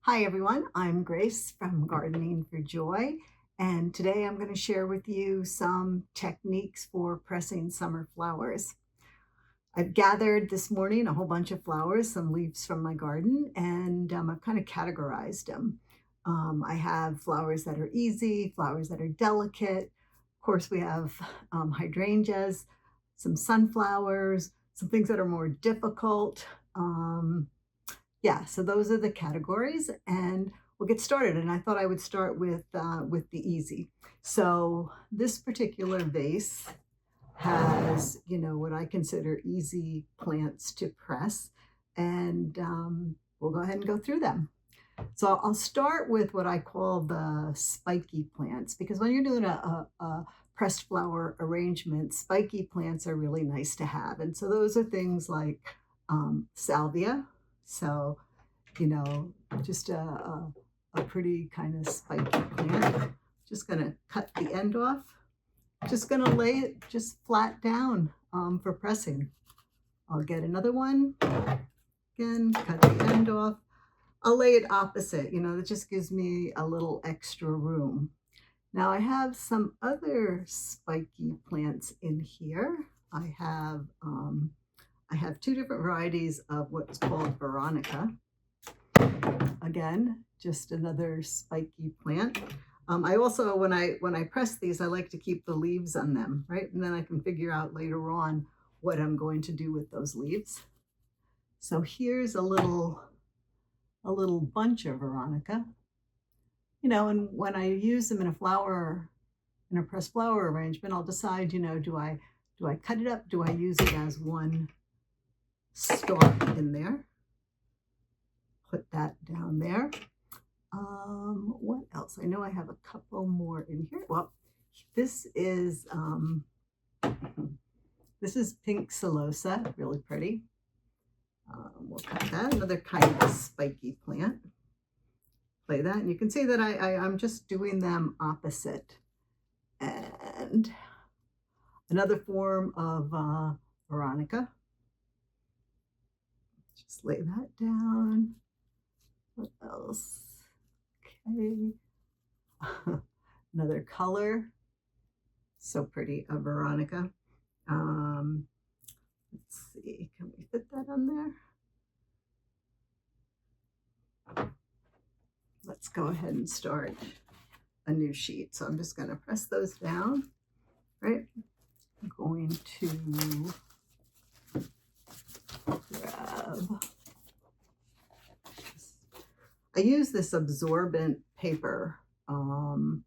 Hi everyone, I'm Grace from Gardening for Joy, and today I'm going to share with you some techniques for pressing summer flowers. I've gathered this morning a whole bunch of flowers, some leaves from my garden, and I've kind of categorized them. I have flowers that are easy, flowers that are delicate. Of course, we have hydrangeas, some sunflowers, some things that are more difficult. Yeah, so those are the categories, and we'll get started. And I thought I would start with the easy. So this particular vase has, what I consider easy plants to press, and we'll go ahead and go through them. So I'll start with what I call the spiky plants, because when you're doing a pressed flower arrangement, spiky plants are really nice to have. And so those are things like salvia. So, just a pretty kind of spiky plant. Just going to cut the end off. Just going to lay it just flat down for pressing. I'll get another one. Again, cut the end off. I'll lay it opposite, that just gives me a little extra room. Now I have some other spiky plants in here. I have two different varieties of what's called veronica. Again, just another spiky plant. I also, when I press these, I like to keep the leaves on them, right? And then I can figure out later on what I'm going to do with those leaves. So here's a little bunch of veronica. And when I use them in a pressed flower arrangement, I'll decide, do I cut it up? Do I use it as one stalk in there? Put that down there. What else? I know I have a couple more in here. Well, this is pink celosa, really pretty. We'll cut that. Another kind of spiky plant. Play that, and you can see that I'm just doing them opposite. And another form of veronica. Just lay that down. What else? Okay. Another color. So pretty, a veronica. Let's see, can we fit that on there? Let's go ahead and start a new sheet. So I'm just going to press those down, right? I'm going to grab, I use this absorbent paper to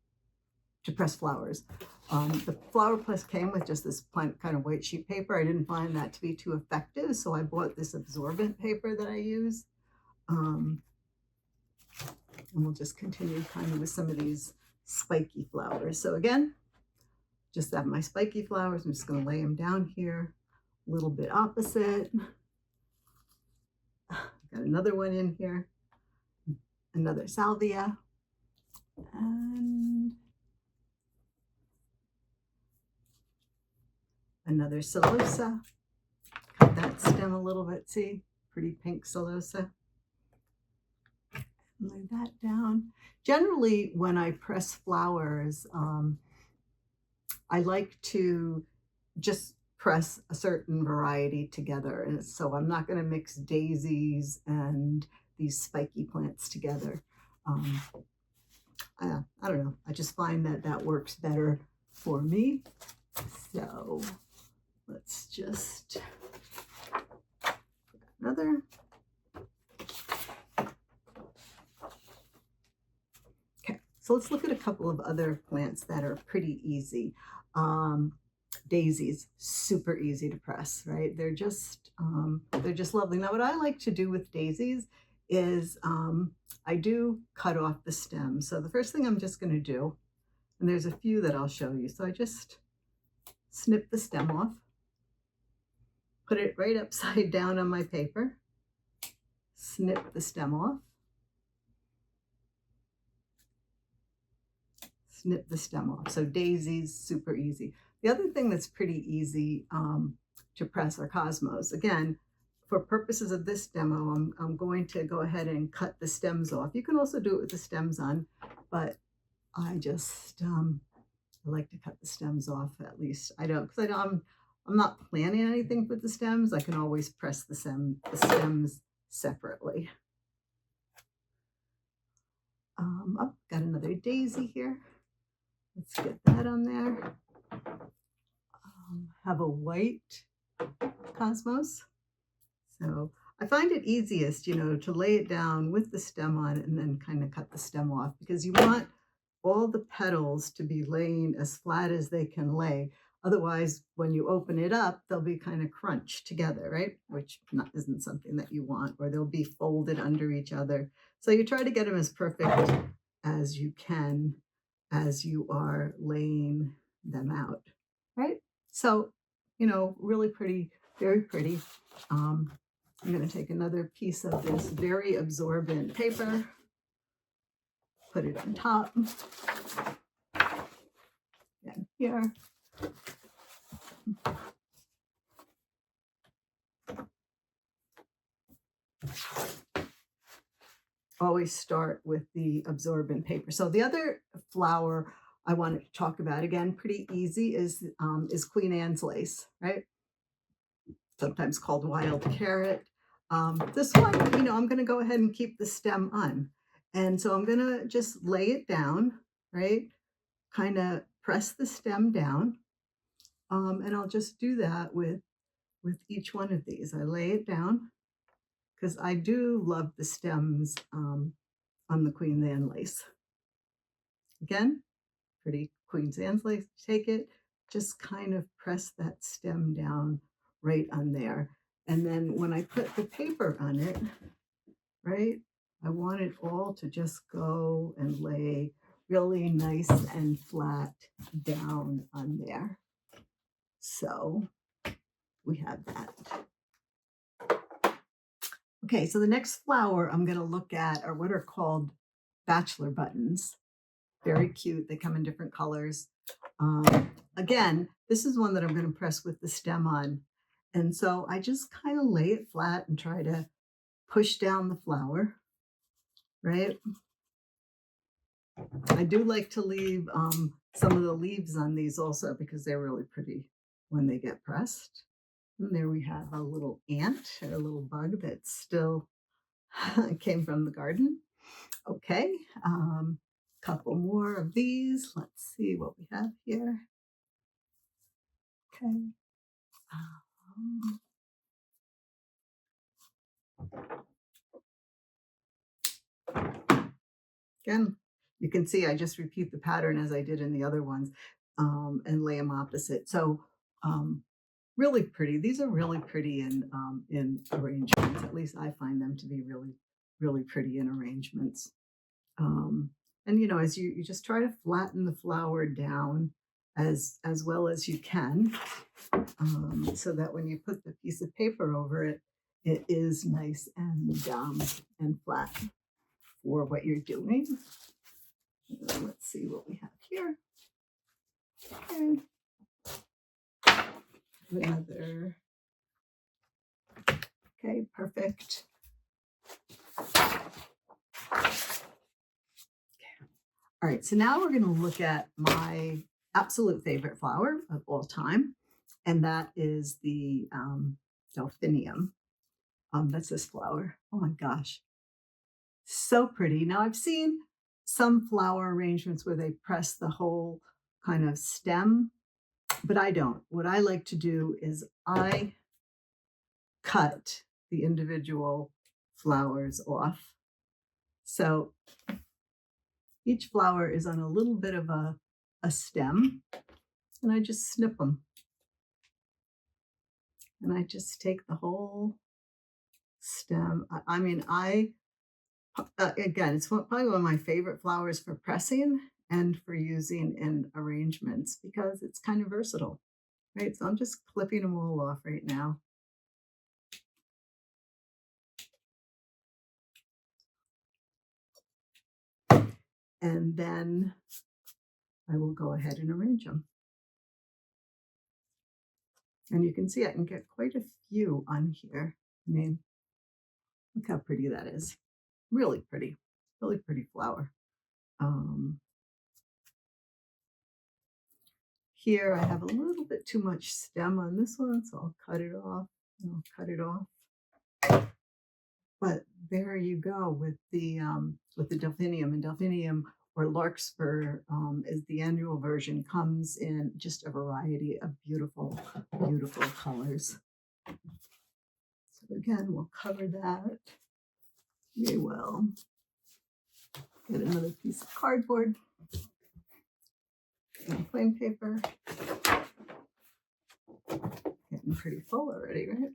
press flowers. The flower press came with just this kind of white sheet paper. I didn't find that to be too effective, so I bought this absorbent paper that I use. And we'll just continue kind of with some of these spiky flowers. So again, just have my spiky flowers. I'm just going to lay them down here, a little bit opposite. Got another one in here, another salvia, and another celosa. Cut that stem a little bit, see? Pretty pink celosa. Lay that down. Generally, when I press flowers, I like to just press a certain variety together. And so I'm not going to mix daisies and these spiky plants together. I don't know. I just find that works better for me. So let's just another. Okay, so let's look at a couple of other plants that are pretty easy. Daisies, super easy to press, right? They're just lovely. Now, what I like to do with daisies is I do cut off the stem. So the first thing I'm just going to do, and there's a few that I'll show you. So I just snip the stem off, put it right upside down on my paper, snip the stem off, snip the stem off. So daisies, super easy. The other thing that's pretty easy to press are cosmos. Again, for purposes of this demo, I'm going to go ahead and cut the stems off. You can also do it with the stems on, but I just I like to cut the stems off at least. I don't, because I'm not planning anything with the stems. I can always press the stems separately. Oh, got another daisy here. Let's get that on there. Have a white cosmos. So I find it easiest, to lay it down with the stem on and then kind of cut the stem off, because you want all the petals to be laying as flat as they can lay. Otherwise, when you open it up, they'll be kind of crunched together, right? Which isn't something that you want, or they'll be folded under each other. So you try to get them as perfect as you can as you are laying them out, right? So, really pretty, very pretty. I'm going to take another piece of this very absorbent paper, put it on top, and here. Always start with the absorbent paper. So the other flower I wanted to talk about, again, pretty easy, is Queen Anne's lace, right? Sometimes called wild carrot. This one, I'm going to go ahead and keep the stem on. And so I'm going to just lay it down, right? Kind of press the stem down. And I'll just do that with each one of these. I lay it down because I do love the stems on the Queen Anne lace. Again, pretty Queen Anne's lace. Take it, just kind of press that stem down right on there. And then when I put the paper on it, right, I want it all to just go and lay really nice and flat down on there. So we have that. Okay, so the next flower I'm going to look at are what are called bachelor buttons. Very cute. They come in different colors. Again, this is one that I'm going to press with the stem on. And so I just kind of lay it flat and try to push down the flower, right? I do like to leave some of the leaves on these also, because they're really pretty when they get pressed. And there we have a little ant, or a little bug that still came from the garden. Okay, couple more of these. Let's see what we have here. Okay. Again, you can see I just repeat the pattern as I did in the other ones, and lay them opposite. So really pretty. These are really pretty in arrangements. At least I find them to be really, really pretty in arrangements. And as you just try to flatten the flower down as well as you can, so that when you put the piece of paper over it, it is nice and flat for what you're doing. Let's see what we have here. Okay. Another. Okay, perfect. All right, so now we're going to look at my absolute favorite flower of all time, and that is the Delphinium. That's this flower. Oh my gosh, so pretty. Now I've seen some flower arrangements where they press the whole kind of stem, but I don't. What I like to do is I cut the individual flowers off. So each flower is on a little bit of a stem, and I just snip them. And I just take the whole stem. Again, it's probably one of my favorite flowers for pressing and for using in arrangements, because it's kind of versatile, right? So I'm just clipping them all off right now. And then I will go ahead and arrange them. And you can see I can get quite a few on here. I mean, look how pretty that is. Really pretty flower. Um, Here I have a little bit too much stem on this one, so I'll cut it off. I'll cut it off. But there you go with the delphinium. And delphinium or larkspur is the annual version, comes in just a variety of beautiful, beautiful colors. So again, we'll cover that. We will get another piece of cardboard and plain paper. Getting pretty full already, right?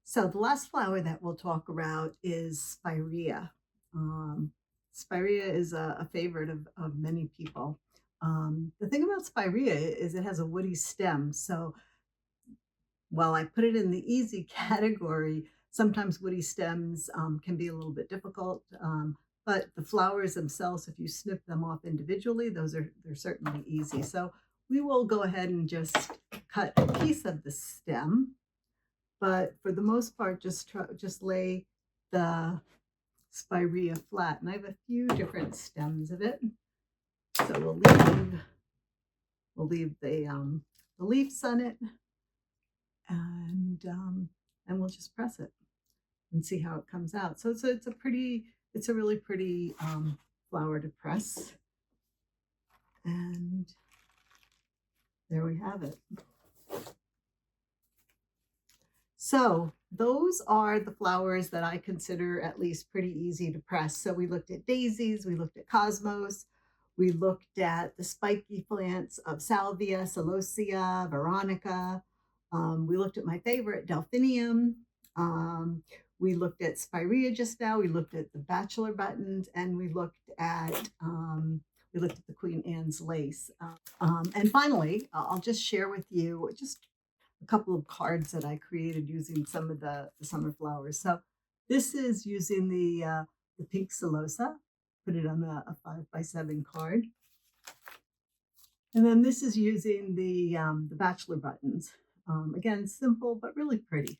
So the last flower that we'll talk about is spirea. Um, Spirea is a favorite of many people. The thing about spirea is it has a woody stem. So while I put it in the easy category, sometimes woody stems can be a little bit difficult. But the flowers themselves, if you snip them off individually, they're certainly easy. So we will go ahead and just cut a piece of the stem, but for the most part, just lay the spirea flat. And I have a few different stems of it, so we'll leave the leaves on it, and we'll just press it and see how it comes out. So it's a really pretty flower to press, and there we have it. So those are the flowers that I consider at least pretty easy to press. So we looked at daisies, we looked at cosmos, we looked at the spiky plants of salvia, celosia, veronica. We looked at my favorite, delphinium. We looked at spirea just now. We looked at the bachelor buttons, and we looked at the Queen Anne's lace. And finally, I'll just share with you just a couple of cards that I created using some of the summer flowers. So this is using the pink celosa, put it on a 5x7 card. And then this is using the bachelor buttons. Again, simple, but really pretty.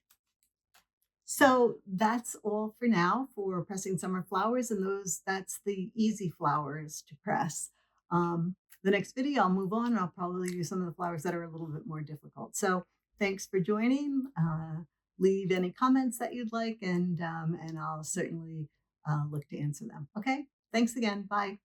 So that's all for now for pressing summer flowers, and that's the easy flowers to press. The next video, I'll move on, and I'll probably use some of the flowers that are a little bit more difficult. So thanks for joining. Leave any comments that you'd like, and I'll certainly look to answer them. Okay, thanks again. Bye.